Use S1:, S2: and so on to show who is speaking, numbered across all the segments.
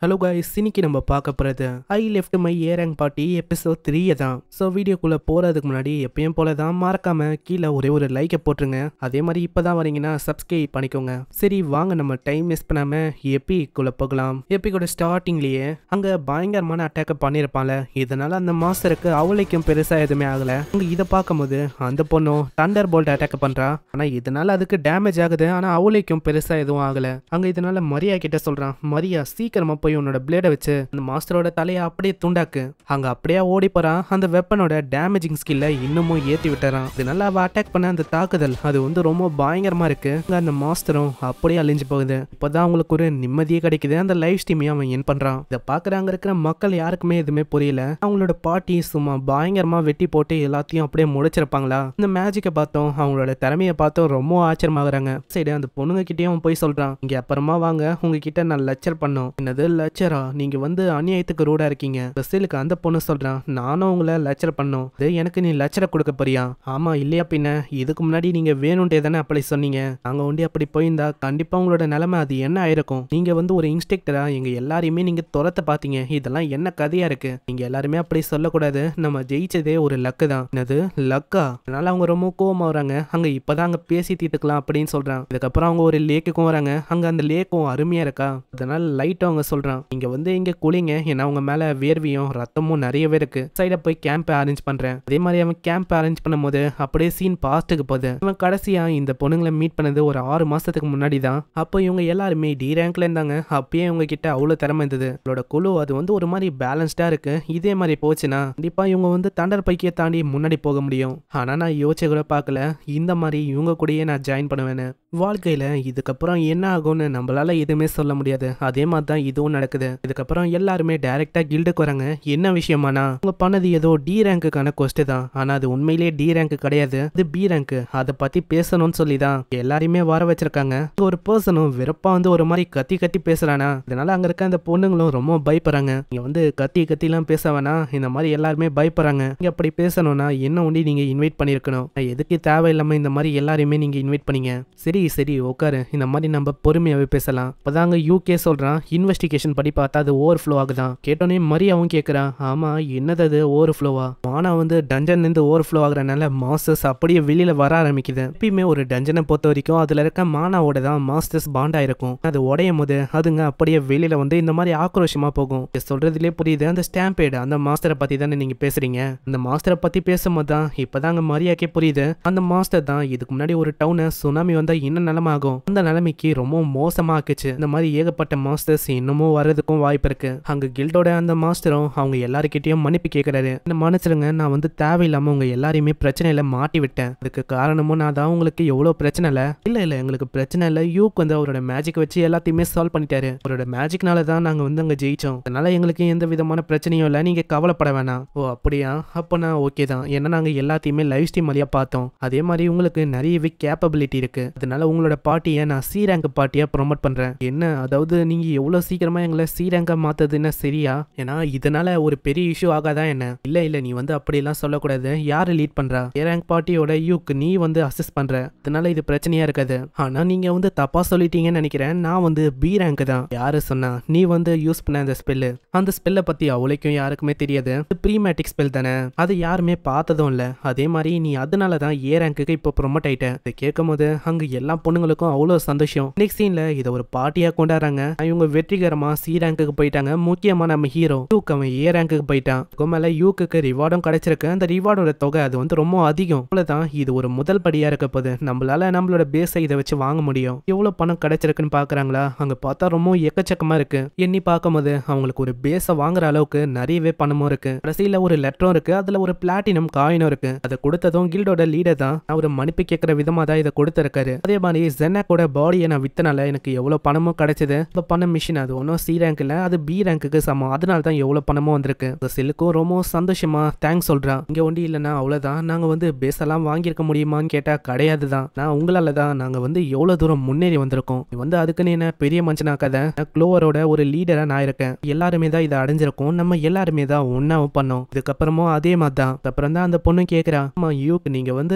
S1: Hello guys, இன்னைக்கு நம்ம பார்க்க போகிறது I left my A rank party episode 3 தான். ஸோ வீடியோக்குள்ளே போகிறதுக்கு முன்னாடி எப்பயும் போல தான் மறக்காம கீழே ஒரு லைக்கை போட்டுருங்க. அதே மாதிரி இப்போ தான் வரீங்கன்னா சப்ஸ்கிரைப் பண்ணிக்கோங்க. சரி வாங்க, நம்ம டைம் வேஸ்ட் பண்ணாமல் எப்பிக்குள்ளே போகலாம். எப்பிக்கோட ஸ்டார்டிங்லேயே அங்கே பயங்கரமான அட்டாக்கை பண்ணியிருப்பாங்க. இதனால அந்த மாஸ்டருக்கு அவளைக்கும் பெருசாக எதுவுமே ஆகலை. அங்கே இதை பார்க்கும்போது அந்த பொண்ணும் தண்டர் போல்ட் அட்டாக் பண்ணுறா. ஆனால் இதனால அதுக்கு டேமேஜ் ஆகுது. ஆனால் அவளைக்கும் பெருசாக எதுவும் ஆகலை. அங்கே இதனால மரியா கிட்ட சொல்கிறான், மரியா சீக்கிரமா போய் உன்னோட பிளேடை வச்சு அந்த மாஸ்டரோட தலையை அப்படியே துண்டாக்கு. அங்க அப்படியே ஓடி போறான். அந்த வெப்பனோட டேமேஜிங் ஸ்கில்ல இன்னமும் ஏற்றி விட்டுறான். இதனால அவ அட்டாக் பண்ண அந்த தாக்குதல் அது ரொம்ப பயங்கரமா இருக்கு. அந்த மாஸ்டரும் அப்படியே அழிஞ்சு போகுது. இப்பதான் அவங்களுக்கு ஒரு நிம்மதியே கிடைக்குது. அந்த லைவ் ஸ்ட்ரீமையும் அவன் என் பண்றான். இதை பாக்குறாங்க இருக்கிற மக்கள் யாருக்குமே எதுவுமே புரியல. அவங்களோட பாட்டி சும்மா பயங்கரமா வெட்டி போட்டு எல்லாத்தையும் அப்படியே முடிச்சிருப்பாங்களா? இந்த மேஜிக்கை பார்த்தோம், அவங்களோட திறமையை பார்த்தோம் ரொம்ப ஆச்சரியமாகறாங்க. சரி, அந்த பொண்ணுங்க கிட்டேயும் போய் சொல்றான், இங்க அப்புறமா வாங்க, உங்ககிட்ட நான் லெக்சர் பண்ணோம். என்னது லெக்சரா? நீங்க அநியாயத்துக்கு ரூடா இருக்கீங்க. பஸ்ஸிலுக்கு அந்த பொண்ணு சொல்றான், நானும் உங்களை லெக்சர் பண்ணோம். எனக்கு நீ லெக்சரை கொடுக்க போறியா? ஆமா இல்லையா பின்ன, இதுக்கு முன்னாடி நீங்க வேணும்ட்டே தானே அப்படி சொன்னீங்க. நாங்க ஒண்டி அப்படி போயிருந்தா கண்டிப்பா உங்களோட நிலைமை அது என்ன ஆயிருக்கும். நீங்க ஒரு இன்ஸ்ட்ரக்டரா எங்க எல்லாரையுமே நீங்க துரத்த பாத்தீங்க. இதெல்லாம் என்ன கதையா இருக்கு? நீங்க எல்லாருமே அப்படி சொல்லக்கூடாது. நம்ம ஜெயிச்சதே ஒரு லக்கு தான். என்னது லக்கா? அதனால அவங்க ரொம்ப கோவமா வராங்க. அங்க இப்பதான் அங்க பேசி தீர்த்துக்கலாம் அப்படின்னு சொல்றாங்க. இதுக்கப்புறம் அவங்க ஒரு லேக்குக்கும் வராங்க. அங்க அந்த லேக்கும் அருமையா இருக்கா. அதனால லைட்டும் அவங்க சொல்றான், இங்க இங்க குளிங்க, ஏன்னா அவங்க மேல வேர்வியும் ரத்தமும் நிறையவே இருக்கு. சைட போய் கேம்ப் அரேஞ்ச் பண்றேன். அதே மாதிரி அவன் கேம்ப் அரேஞ்ச் பண்ணும்போது அப்படியே சீன் பாஸ்ட்டுக்கு போகுது. இவன் கடைசியா இந்த பொண்ணுங்களை மீட் பண்ணது ஒரு 6 மாசத்துக்கு முன்னாடி தான். அப்போ இவங்க எல்லாருமே டி ரேங்க்ல இருந்தாங்க. அப்பயே இவங்க கிட்ட அவ்வளவு திறமை இருந்தது. அவளோட குழு அது ஒரு மாதிரி பேலன்ஸ்டா இருக்கு. இதே மாதிரி போச்சுன்னா கண்டிப்பா இவங்க தண்டர் பைக்கியை தாண்டி முன்னாடி போக முடியும். ஆனா நான் யோசிச்சு கூட பார்க்கல இந்த மாதிரி இவங்க கூடயே நான் ஜாயின் பண்ணுவேன்னு. வாழ்க்கையில இதுக்கப்புறம் என்ன ஆகும்னு நம்மளால எதுவுமே சொல்ல முடியாது. அதே மாதிரி தான் இதுவும் நடக்குது. இதுக்கப்புறம் எல்லாருமே டைரக்டா கில்டுக்கு வராங்க. என்ன விஷயமானா, அவங்க பண்ணது ஏதோ டி ரேங்குக்கான கொஸ்ட் தான். ஆனா அது உண்மையிலேயே டி ரேங்க் கிடையாது, அது பி ரேங்க். அதை பத்தி பேசணும்னு சொல்லி தான் எல்லாருமே வர வச்சிருக்காங்க. ஒரு பர்சனும் வெறுப்பா ஒரு மாதிரி கத்தி கத்தி பேசுறானா. இதனால அங்க இருக்க அந்த பொண்ணுங்களும் ரொம்ப பயப்படுறாங்க. நீங்க கத்தி கத்தி எல்லாம் பேச வேணா, இந்த மாதிரி எல்லாருமே பயப்படுறாங்க. நீங்க அப்படி பேசணும்னா என்ன ஒண்டி நீங்க இன்வைட் பண்ணிருக்கணும். எதுக்கு தேவையில்லாம இந்த மாதிரி எல்லாருமே நீங்க இன்வைட் பண்ணீங்க? சரி சரி உட்காரு, இந்த மாதிரி நம்ம பொறுமையாவே பேசலாம். இப்பதாங்க யூகே சொல்றான், இன்வெஸ்டிகேஷன் படி பார்த்தா அது ஓவர்ஃப்ளோ ஆகுதான். கேட்டோன்னே மரியாவும் கேட்கறான், ஆமா என்னது அது ஓவர்ஃப்ளோவா? மானா டஞ்சன்ல இருந்து ஓவர்ஃப்ளோ ஆகுறதுனால மாஸ்டர்ஸ் அப்படியே வெளியில வர ஆரம்பிக்குது. எப்பயுமே ஒரு டஞ்சனை பொறுத்த வரைக்கும் அதுல இருக்க மானாவோட தான் மாஸ்டர்ஸ் பாண்டா இருக்கும். அது உடையும் போது அதுங்க அப்படியே வெளியில இந்த மாதிரி ஆக்ரோஷமா போகும். சொல்றதுலேயே புரியுது, அந்த ஸ்டாம்பேட் அந்த மாஸ்டரை பத்தி தானே நீங்க பேசுறீங்க. அந்த மாஸ்டரை பத்தி பேசும்போது தான் இப்பதாங்க மரியாக்கே புரியுது, அந்த மாஸ்டர் தான் இதுக்கு முன்னாடி ஒரு டவுனை சுனாமி வந்தா என்ன நிலைமை ஆகும், அந்த நிலைமைக்கு ரொம்ப மோசமா ஆக்குச்சு. இந்த மாதிரி ஏகப்பட்ட மாஸ்டர்ஸ் இன்னமும் வர்றதுக்கும் வாய்ப்பு இருக்கு. அங்க கில்டோட அந்த மாஸ்டரும் அவங்க எல்லாருக்கிட்டையும் மன்னிப்பு கேட்கிறாரு. என்ன மன்னிச்சிருங்க, நான் தேவையில்லாம உங்க எல்லாரையுமே பிரச்சனையில மாட்டி விட்டேன். அதுக்கு காரணமும் நான் தான். உங்களுக்கு எவ்வளவு பிரச்சனை இல்ல எங்களுக்கு பிரச்சனை இல்ல. யூக் அவரோட மேஜிக் வச்சு எல்லாத்தையுமே சால்வ் பண்ணிட்டாரு. அவரோட மேஜிக்னால தான் நாங்க அங்க ஜெயிச்சோம். அதனால எங்களுக்கு எந்த விதமான பிரச்சனையும் இல்ல, நீங்க கவலைப்பட வேணாம். ஓ அப்படியா? அப்ப நான் ஓகே தான். ஏன்னா நாங்க எல்லாத்தையுமே லைவ் ஸ்ட்ரீம் வழியா பார்த்தோம். அதே மாதிரி உங்களுக்கு நிறையவே கேப்பபிலிட்டி இருக்கு. அதனால உங்களோட பார்ட்டியை நான் சி ரேங்க் பார்ட்டியா ப்ரொமோட் பண்றேன். என்ன அதாவது நீங்க எவ்வளவு சீக்கிரமா எங்களை சி ரேங்கா மாத்ததுன்னா சரியா? ஏன்னா இதனால ஒரு பெரிய இஷ்யூ ஆகாதான் என்ன? இல்ல நீ அப்படியெல்லாம் சொல்லக்கூடாது. யாரு லீட் பண்றா? ஏ ரேங்க் பார்ட்டியோட யூக்கு நீ அசிஸ்ட் பண்ற. அதனால இது பிரச்சனையா இருக்காது. ஆனா நீங்க தப்பா சொல்லிட்டீங்கன்னு நினைக்கிறேன். நான் பி ரேங்க் தான். யாரு சொன்னா? நீ யூஸ் பண்ண அந்த ஸ்பெல்லு, அந்த ஸ்பெல்ல பத்தி அவளுக்கும் யாருக்குமே தெரியாது. ப்ரீமேட்டிக் ஸ்பெல் தானே, அது யாருமே பார்த்ததும் இல்ல. அதே மாதிரி நீ அதனாலதான் ஏ ரேங்க்கு இப்போ ப்ரொமோட் ஆயிட்ட. இதை கேட்கும் போது அங்க எல்லா பொண்ணுங்களுக்கும் அவ்வளவு சந்தோஷம். நெக்ஸ்ட் சீன்ல இதை ஒரு பார்ட்டியா கொண்டாடுறாங்க. இவங்க வெற்றிகரமா சி ரேங்க்கு போயிட்டாங்க. முக்கியமா நம்ம ஹீரோ யூக் அவன் ஏ ரேங்க்கு போயிட்டான். மேல யூக்கு ரிவார்டும் கிடைச்சிருக்கு. அந்த ரிவார்டோட தொகை அது ரொம்ப அதிகம். அவ்வளவுதான், இது ஒரு முதல் படியா இருக்க போது நம்மளால நம்மளோட பேஸை இதை வச்சு வாங்க முடியும். எவ்வளவு பணம் கிடைச்சிருக்குன்னு பாக்குறாங்களா? அங்க பார்த்தா ரொம்ப எக்கச்சக்கமா இருக்கு. எண்ணி பார்க்கும்போது அவங்களுக்கு ஒரு பேஸை வாங்குற அளவுக்கு நிறையவே பணமும் இருக்கு. கடைசியில ஒரு லெட்டரும் இருக்கு. அதுல ஒரு பிளாட்டினம் காயினும் இருக்கு. அதை கொடுத்ததும் கில்டோட லீடர் தான். அவர் மன்னிப்பு கேட்கிற விதமா தான் இதை கொடுத்திருக்காரு. அதே மாதிரி ஜெனாக்கோட பாடியை நான் வித்தனால எனக்கு எவ்வளவு பணமும் கிடைச்சது. இப்ப பண மிஷின் அது ஒன்னும் சி ரேங்க் இல்ல, அது பி ரேங்க்கு சமம். அதனால தான் எவ்வளவு பணமும் வந்திருக்கு. செல்லுக்கும் ரொம்ப சந்தோஷமா தேங்க்ஸ் சொல்றான். இங்க இல்லைன்னா அவ்வளவுதான், நாங்க பேஸ் எல்லாம் வாங்கியிருக்க முடியுமான்னு கேட்டா கிடையாது தான். நான் உங்களால தான் நாங்க எவ்வளவு தூரம் முன்னேறி வந்திருக்கோம். அதுக்குன்னு என்ன பெரிய மனுஷனாக்காத. க்ளோவரோட ஒரு லீடரா நான் இருக்கேன். எல்லாருமே தான் இதை அடைஞ்சிருக்கோம். நம்ம எல்லாருமே தான் ஒன்னாவும் பண்ணோம். இதுக்கப்புறமும் அதே மாதிரி தான். அப்புறம் தான் அந்த பொண்ணு கேட்கிறா, யூக் நீங்க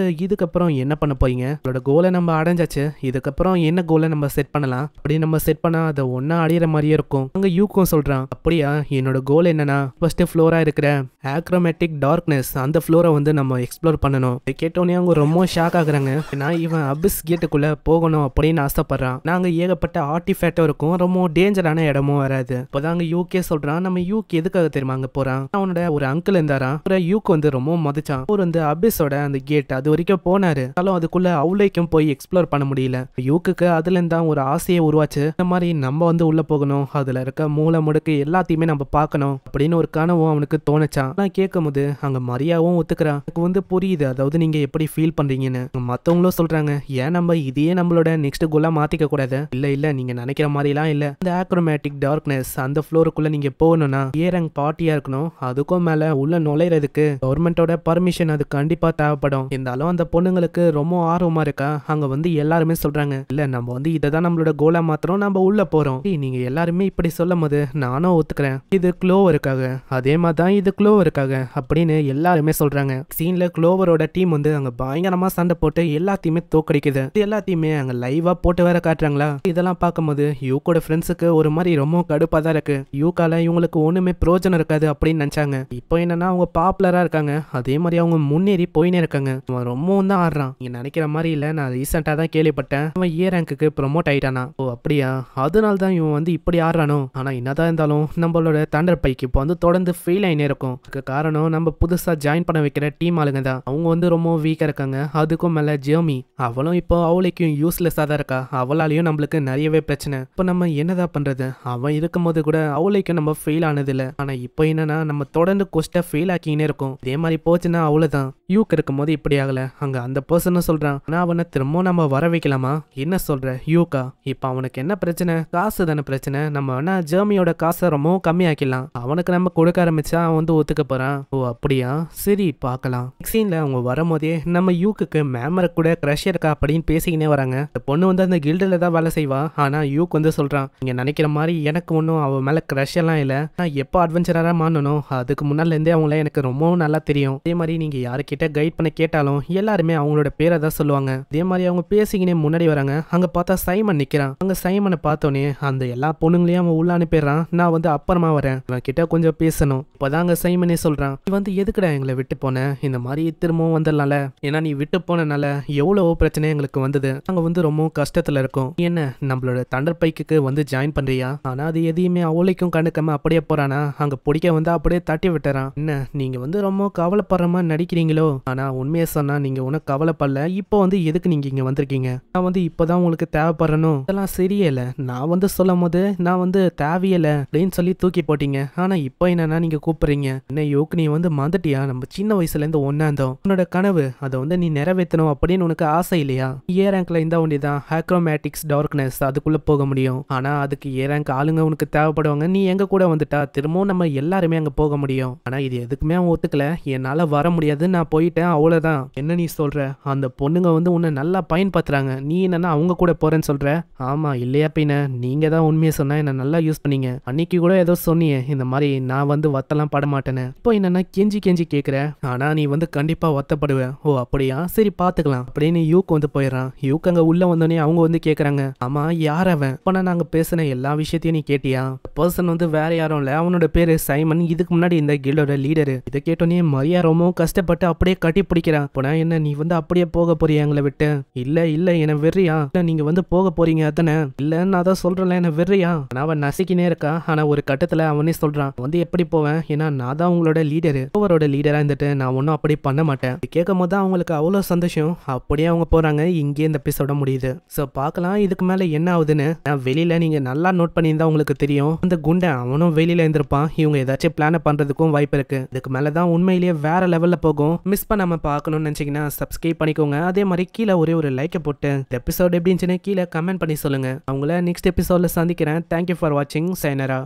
S1: இதுக்கப்புறம் என்ன பண்ண போறீங்க? உங்களோட கோலை நம்ம அடைஞ்சாச்சு. முடிச்சாச்சு, இதுக்கப்புறம் என்ன கோலை நம்ம செட் பண்ணலாம், அப்படி நம்ம செட் பண்ணா அதை ஒன்னா அடையிற மாதிரியே இருக்கும். அங்க யூக்கும் சொல்றான், அப்படியா என்னோட கோல் என்னன்னா ஃபர்ஸ்ட் ஃப்ளோரா இருக்கிற ஆக்ரோமேட்டிக் டார்க்னஸ் அந்த ஃப்ளோரை வந்து நம்ம எக்ஸ்ப்ளோர் பண்ணணும். இதை கேட்டோன்னே அவங்க ரொம்ப ஷாக் ஆகுறாங்க. நான் இவன் அபிஸ் கேட்டுக்குள்ள போகணும் அப்படின்னு ஆசைப்படுறான். நாங்க ஏகப்பட்ட ஆர்டிஃபேக்டும் இருக்கும், ரொம்ப டேஞ்சரான இடமும் வராது. இப்போதாங்க யூகே சொல்றான், நம்ம யூக்கு எதுக்காக தெரியுமா அங்க போறான், அவனோட ஒரு அங்கிள் இருந்தாராம். அப்புறம் யூக்கு வந்து ரொம்ப மதிச்சான். அவர் வந்து அபிஸோட அந்த கேட் அது வரைக்கும் போனாரு, அதுக்குள்ள அவுலைக்கும் போய் எக்ஸ்ப்ளோர் பண்ண முடியல. யூக்கு அதுல இருந்தா ஒரு ஆசையை உருவாச்சு, இந்த மாதிரி நம்ம வந்து உள்ள போகணும், அதுல இருக்க மூளை முடுக்கு எல்லாத்தையுமே நம்ம பார்க்கணும் அப்படின்னு ஒரு கனவும் அவனுக்கு தோணுச்சான். நான் கேட்கும் போது அங்க மரியாவும் ஒத்துக்கிறான். எனக்கு வந்து புரியுது, அதாவது நீங்க எப்படி ஃபீல் பண்றீங்கன்னு. மத்தவங்களும் சொல்றாங்க, ஏன் நம்ம இதையே நம்மளோட நெக்ஸ்ட் கோலா மாத்திக்க கூடாது. இல்ல நீங்க நினைக்கிற மாதிரிலாம் இல்ல, இந்த ஆக்ரோமேட்டிக் டார்க்னஸ் அந்த ஃப்ளோருக்குள்ள நீங்க போகணும்னா ஏரங் பார்ட்டியா இருக்கணும், அதுக்கும் மேல உள்ள நுழையிறதுக்கு கவர்மெண்டோட பர்மிஷன் அது கண்டிப்பா தேவைப்படும். இருந்தாலும் அந்த பொண்ணுங்களுக்கு ரொம்ப ஆர்வமா இருக்கா. அங்க வந்து எல்லாருமே சொல்றாங்க, இல்ல நம்ம வந்து இதைதான் நம்மளோட கோலா மாத்திரம், நம்ம உள்ள போறோம். நீங்க எல்லாருமே இப்படி சொல்லும் போது நானும் ஒத்துக்கிறேன், இது க்ளோவருக்காக, அதே மாதிரி தான் இது க்ளோவருக்காக அப்படின்னு எல்லாருமே சொல்றாங்க. சீன்ல க்ளோவரோட டீம் வந்து அங்க பயங்கரமா சண்டை போட்டு எல்லாத்தையுமே தோக்கடிக்குது. இது எல்லாத்தையுமே அங்க லைவா போட்டு வேற காட்டுறாங்களா. இதெல்லாம் பார்க்கும்போது யூக்கோட ஃப்ரெண்ட்ஸுக்கு ஒரு மாதிரி ரொம்ப கடுப்பா தான் இருக்கு. யூக்கால இவங்களுக்கு ஒண்ணுமே பிரோஜனம் இருக்காது அப்படின்னு நினைச்சாங்க. இப்போ என்னன்னா அவங்க பாப்புலரா இருக்காங்க, அதே மாதிரி அவங்க முன்னேறி போயினே இருக்காங்க. அவன் ரொம்பவும் தான் ஆடுறான். நீங்க நினைக்கிற மாதிரி இல்ல, நான் ரீசெண்டா தான் கேள்விப்பட்டேன் அவன் ஏ ரேங்க்கு ப்ரொமோட் ஆயிட்டானா. ஓ அப்படியா, அதனால தான் இவன் வந்து இப்படி ஆடுறானோ. ஆனா என்னதான் இருந்தாலும் நம்மளோட தண்டர் பைக்கு இப்போ வந்து தொடர்ந்து ஃபெயில் ஆயினே இருக்கும். அதுக்கு காரணம் நம்ம புதுசா ஜாயின் பண்ண வைக்கிற டீம் ஆளுங்க தான். அவங்க வந்து ரொம்ப வீக்கா இருக்காங்க. அதுக்கும் மேல ஜெர்மி அவளும் இப்போ அவளைக்கும் யூஸ்லெஸ்ஸா தான் இருக்கா. அவளாலையும் நம்மளுக்கு நிறையவே பிரச்சனை. இப்போ நம்ம என்னதான் பண்றது, அவன் இருக்கும்போது கூட அவளைக்கும் நம்ம ஃபெயில் ஆனது இல்ல. ஆனா இப்போ என்னன்னா நம்ம தொடர்ந்து கொஸ்ட ஃபெயில் ஆக்கினே இருக்கும். இதே மாதிரி போச்சுன்னா அவ்வளவுதான். யூக் இருக்கும்போது இப்படி ஆகல, அங்க அந்த பர்சனும் சொல்றான், ஆனா அவனை திரும்ப நம்ம வர வைக்கலாமா, என்ன சொல்ற யூக்கா. இப்ப அவனுக்கு என்ன பிரச்சனை, காசு தானே பிரச்சனை. நம்ம வேணா ஜெர்மியோட காசை ரொம்ப கம்மியாக்கலாம், அவனுக்கு நம்ம கொடுக்க ஆரம்பிச்சா அவன் வந்து ஒத்துக்க போறான். ஓ அப்படியா, சரி பார்க்கலாம். சீன்ல அவங்க வரும்போதே நம்ம யூக்கு மேமரை கூட கிரஷ் இருக்கா அப்படின்னு பேசிக்கினே வராங்க. இந்த பொண்ணு வந்து அந்த கில்டில் தான் வேலை செய்வா. ஆனா யூக் வந்து சொல்றான், நீங்க நினைக்கிற மாதிரி எனக்கு ஒன்றும் அவன் மேல கிரஷ் எல்லாம் இல்லை, நான் எப்போ அட்வென்ச்சரா மாறணும் அதுக்கு முன்னால இருந்தே அவங்கள எனக்கு ரொம்பவும் நல்லா தெரியும். அதே மாதிரி நீங்க யாருக்கிட்ட கைட் பண்ண கேட்டாலும் எல்லாருமே அவங்களோட பேரை தான் சொல்லுவாங்க. அதே மாதிரி அவங்க பேசிக்கினே முன்னாடி வராங்க. அங்க பார்த்தா சைமன் நிக்கிறான். அங்க சைமனை பார்த்தோன்னே அந்த எல்லா பொண்ணுங்களையும் அவன் உள்ள அனுப்பிடுறான். நான் வந்து அப்புறமா வரேன், இவன் கிட்ட கொஞ்சம் பேசணும். இப்பதாங்க சைமனே சொல்றான், நீ வந்து எதுக்குடா எங்களை விட்டு போன, இந்த மாதிரி திரும்பவும் வந்துடலாம்ல, ஏன்னா நீ விட்டு போனனால எவ்வளவோ பிரச்சனை எங்களுக்கு வந்தது, நாங்க வந்து ரொம்ப கஷ்டத்துல இருக்கோம். என்ன நம்மளோட தண்டர் பைக்கு வந்து ஜாயின் பண்றியா. ஆனா அது எதையுமே அவளைக்கும் கண்டுக்காம அப்படியே போறானா. அங்க பிடிக்க வந்து அப்படியே தட்டி விட்டுறான். என்ன நீங்க வந்து ரொம்ப கவலைப்படுற மாதிரி நடிக்கிறீங்களோ, ஆனா உண்மையை சொன்னா நீங்க உனக்கு கவலைப்படல, இப்போ வந்து எதுக்கு நீங்க இங்க வந்திருக்கீங்க, நான் வந்து இப்பதான் உங்களுக்கு தேவைப்படுறணும், இதெல்லாம் சரியில்லை, நான் வந்து சொல்லும் போது நான் வந்து தேவையில்லை அப்படின்னு சொல்லி தூக்கி போட்டீங்க, ஆனா இப்போ என்னன்னா நீங்க கூப்பிடுறீங்க. என்ன யோக்கு நீ வந்து மறந்துட்டியா, நம்ம சின்ன வயசுல இருந்து ஒன்னா இருந்தோம், உன்னோட கனவு அதை வந்து நீ நிறைவேற்றணும் அப்படின்னு உனக்கு ஆசை இல்லையா. ஏ ரேங்க்ல இந்த ஒண்டிதான் ஆக்ரோமேட்டிக்ஸ் டார்க்னஸ் அதுக்குள்ள போக முடியும். ஆனா அதுக்கு ஏ ரேங்க் ஆளுங்க உனக்கு தேவைப்படுவாங்க, நீ எங்க கூட வந்துட்டா திரும்பவும் நம்ம எல்லாருமே அங்க போக முடியும். ஆனா இது எதுக்குமே அவன் ஒத்துக்கல, என்னால வர முடியாது, நான் போயிட்டேன் அவ்வளவுதான். என்ன நீ சொல்ற, அந்த பொண்ணுங்க வந்து உன்னை நல்லா பயன்படுத்துறாங்க, நீ என்னன்னா அவங்க கூட போறேன்னு சொல்ற. ஆமா இல்லையா பின்ன, நீங்க தான் உண்மையை சொன்னா என்ன நல்லா யூஸ் பண்ணீங்க. அன்னைக்கு கூட ஏதோ சொன்னியே இந்த மாதிரி நான் வந்து வத்தெல்லாம் பட மாட்டேன்னு, இப்போ என்னன்னா கெஞ்சி கெஞ்சி கேட்குற, ஆனா நீ வந்து கண்டிப்பா வத்தப்படுவ. ஓ அப்படியா, சரி பாத்துக்கலாம் அப்படின்னு யூக் வந்து போயிடறான். யூக் அங்க உள்ள வந்தோடனே அவங்க வந்து கேக்குறாங்க, ஆமா யார் அவன், இப்போ நாங்க பேசின எல்லா விஷயத்தையும் நீ கேட்டியா. பர்சன் வந்து வேற யாரும் இல்ல, அவனோட பேரு சைமன், இதுக்கு முன்னாடி இந்த கில்டோட லீடரு. இதை கேட்டோன்னே மரியா ரொம்ப கஷ்டப்பட்டு அப்படியே கட்டி பிடிக்கிறான். போனா என்ன நீ வந்து அப்படியே போக போறியா எங்களை விட்டு. இல்ல இல்ல என்ன வெறியா, இல்ல நீங்க வந்து போக போறீங்க அதானே. இல்ல நான் அதான் சொல்றேன்ல என்ன வெறியா. ஆனா அவன் நசிக்கினே இருக்கா. ஆனா ஒரு கட்டத்துல அவனே சொல்றான், வந்து எப்படி போவேன், ஏன்னா நான் தான் உங்களோட லீடரு, அவரோட லீடரா இருந்துட்டு நான் ஒன்னும் அப்படி பண்ண மாட்டேன். கேட்கும் போது அவங்களுக்கு அவ்வளவு சந்தோஷம். அப்படியே அவங்க போறாங்க. இங்கே இந்த எபிசோட முடியுது. சோ பார்க்கலாம் இதுக்கு மேல என்ன ஆகுதுன்னு. நான் வெளியில நீங்க நல்லா நோட் பண்ணியிருந்தா உங்களுக்கு தெரியும், அந்த குண்டன் அவனும் வெளியில இருந்திருப்பான். இவங்க ஏதாச்சும் பிளான பண்றதுக்கும் வாய்ப்பு இருக்கு. இதுக்கு மேலதான் உண்மையிலேயே வேற லெவல்ல போகும். மிஸ் பண்ணாம பார்க்கணும்னு நினைச்சீங்கன்னா சப்ஸ்கிரைப் பண்ணிக்கோங்க. அதே மாதிரி கீழே ஒரு லைக்கை போட்டு இந்த எபிசோட் எப்படி இருந்துச்சுன்னு கீழே கமெண்ட் பண்ணி சொல்லுங்க. அவங்கள நெக்ஸ்ட் எபிசோட்ல சந்திக்கிறேன். தேங்க்யூ ஃபார் வாட்சிங். சைனரா.